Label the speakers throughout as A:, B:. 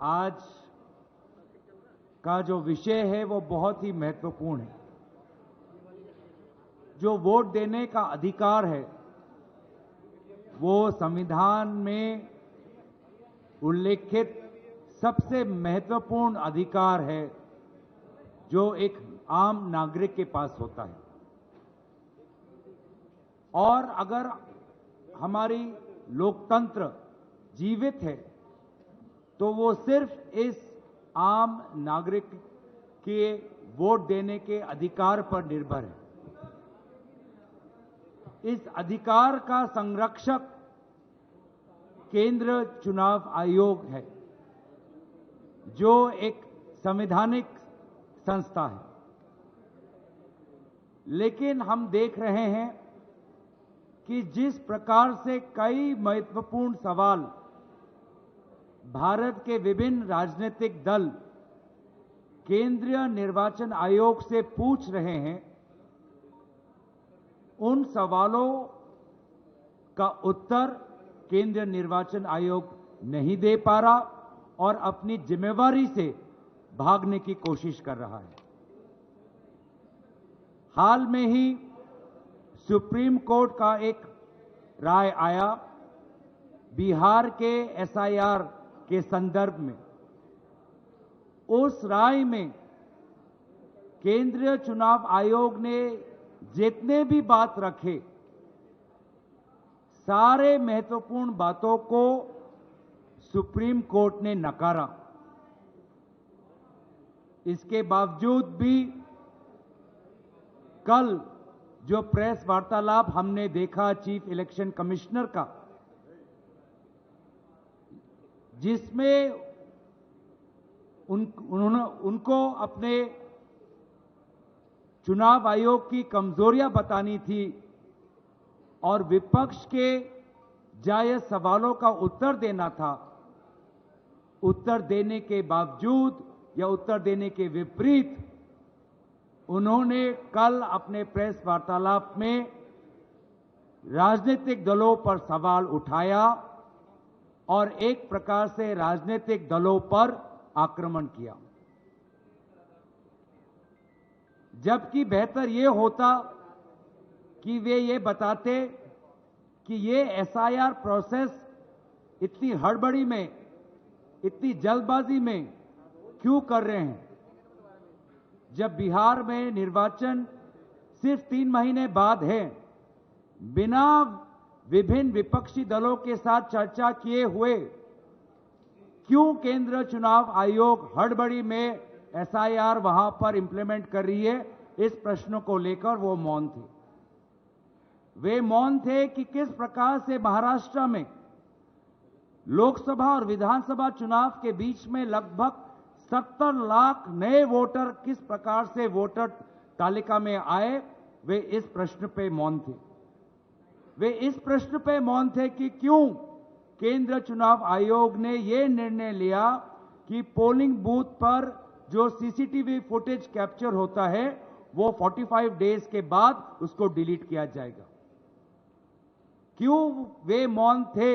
A: आज का जो विषय है वो बहुत ही महत्वपूर्ण है। जो वोट देने का अधिकार है वो संविधान में उल्लेखित सबसे महत्वपूर्ण अधिकार है जो एक आम नागरिक के पास होता है। और अगर हमारी लोकतंत्र जीवित है तो वो सिर्फ इस आम नागरिक के वोट देने के अधिकार पर निर्भर है। इस अधिकार का संरक्षक केंद्र चुनाव आयोग है, जो एक संवैधानिक संस्था है। लेकिन हम देख रहे हैं कि जिस प्रकार से कई महत्वपूर्ण सवाल भारत के विभिन्न राजनीतिक दल केंद्रीय निर्वाचन आयोग से पूछ रहे हैं, उन सवालों का उत्तर केंद्रीय निर्वाचन आयोग नहीं दे पा रहा और अपनी जिम्मेवारी से भागने की कोशिश कर रहा है। हाल में ही सुप्रीम कोर्ट का एक राय आया बिहार के एसआईआर के संदर्भ में। उस राय में केंद्रीय चुनाव आयोग ने जितने भी बात रखे, सारे महत्वपूर्ण बातों को सुप्रीम कोर्ट ने नकारा। इसके बावजूद भी कल जो प्रेस वार्तालाप हमने देखा चीफ इलेक्शन कमिश्नर का, जिसमें उनको अपने चुनाव आयोग की कमजोरियां बतानी थी और विपक्ष के जायज सवालों का उत्तर देना था, उत्तर देने के बावजूद या उत्तर देने के विपरीत उन्होंने कल अपने प्रेस वार्तालाप में राजनीतिक दलों पर सवाल उठाया और एक प्रकार से राजनीतिक दलों पर आक्रमण किया। जबकि बेहतर ये होता कि वे ये बताते कि ये एसआईआर प्रोसेस इतनी हड़बड़ी में, इतनी जल्दबाजी में क्यों कर रहे हैं, जब बिहार में निर्वाचन सिर्फ 3 महीने बाद है। बिना विभिन्न विपक्षी दलों के साथ चर्चा किए हुए क्यों केंद्र चुनाव आयोग हड़बड़ी में एसआईआर वहां पर इंप्लीमेंट कर रही है, इस प्रश्न को लेकर वो मौन थे। वे मौन थे कि किस प्रकार से महाराष्ट्र में लोकसभा और विधानसभा चुनाव के बीच में लगभग 70 लाख नए वोटर किस प्रकार से वोटर तालिका में आए, वे इस प्रश्न पे मौन थे। वे इस प्रश्न पे मौन थे कि क्यों केंद्र चुनाव आयोग ने यह निर्णय लिया कि पोलिंग बूथ पर जो सीसीटीवी फुटेज कैप्चर होता है वो 45 डेज के बाद उसको डिलीट किया जाएगा। क्यों वे मौन थे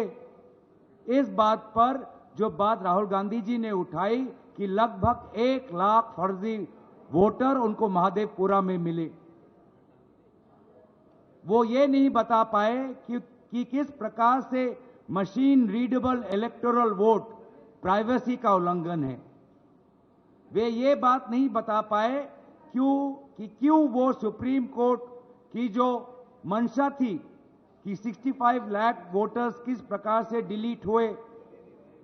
A: इस बात पर, जो बात राहुल गांधी जी ने उठाई कि लगभग 1 लाख फर्जी वोटर उनको महादेवपुरा में मिले। वो ये नहीं बता पाए कि किस प्रकार से machine readable electoral vote privacy का उल्लंघन है। वे ये बात नहीं बता पाए क्यों वो सुप्रीम कोर्ट की जो मंशा थी कि 65 लाख वोटर्स किस प्रकार से डिलीट हुए,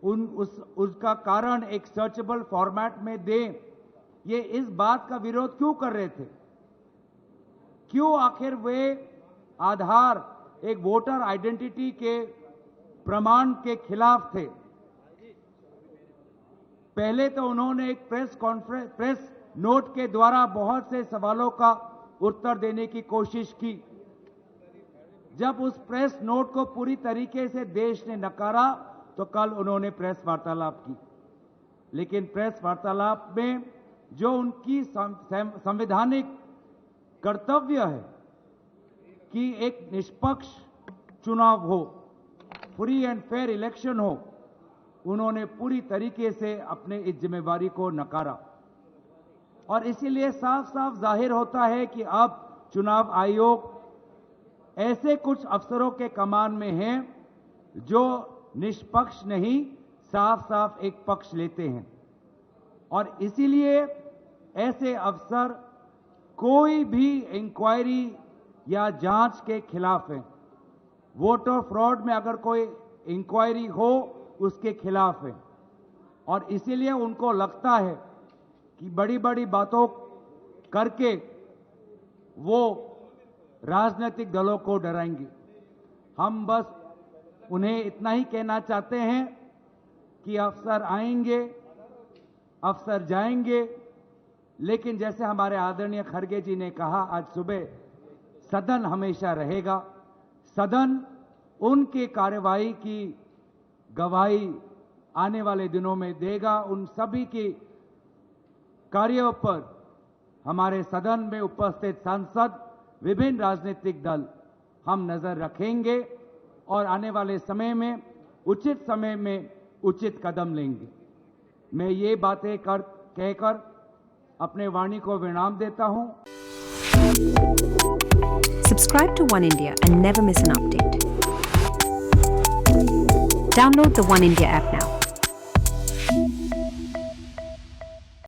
A: उसका कारण एक सर्चेबल फॉर्मेट में दें, ये इस बात का विरोध क्यों कर रहे थे? क्यों आखिर वे आधार एक वोटर आइडेंटिटी के प्रमाण के खिलाफ थे? पहले तो उन्होंने एक प्रेस नोट के द्वारा बहुत से सवालों का उत्तर देने की कोशिश की। जब उस प्रेस नोट को पूरी तरीके से देश ने नकारा तो कल उन्होंने प्रेस वार्तालाप की। लेकिन प्रेस वार्तालाप में जो उनकी संवैधानिक कर्तव्य है कि एक निष्पक्ष चुनाव हो, फ्री एंड फेयर इलेक्शन हो, उन्होंने पूरी तरीके से अपने इस जिम्मेवारी को नकारा और इसीलिए साफ साफ जाहिर होता है कि अब चुनाव आयोग ऐसे कुछ अफसरों के कमान में हैं जो निष्पक्ष नहीं, साफ साफ एक पक्ष लेते हैं और इसीलिए ऐसे अफसर कोई भी इंक्वायरी या जांच के खिलाफ हैं। वोटर फ्रॉड में अगर कोई इंक्वायरी हो उसके खिलाफ है और इसीलिए उनको लगता है कि बड़ी बड़ी बातों करके वो राजनीतिक दलों को डराएंगे। हम बस उन्हें इतना ही कहना चाहते हैं कि अफसर आएंगे, अफसर जाएंगे, लेकिन जैसे हमारे आदरणीय खड़गे जी ने कहा आज सुबह, सदन हमेशा रहेगा। सदन उनकी कार्यवाही की गवाही आने वाले दिनों में देगा। उन सभी की कार्यों पर हमारे सदन में उपस्थित सांसद, विभिन्न राजनीतिक दल हम नजर रखेंगे और आने वाले समय में उचित कदम लेंगे। मैं ये बातें कहकर अपने वाणी को विराम देता हूं।
B: Subscribe to One India and never miss an update. Download the One India app now.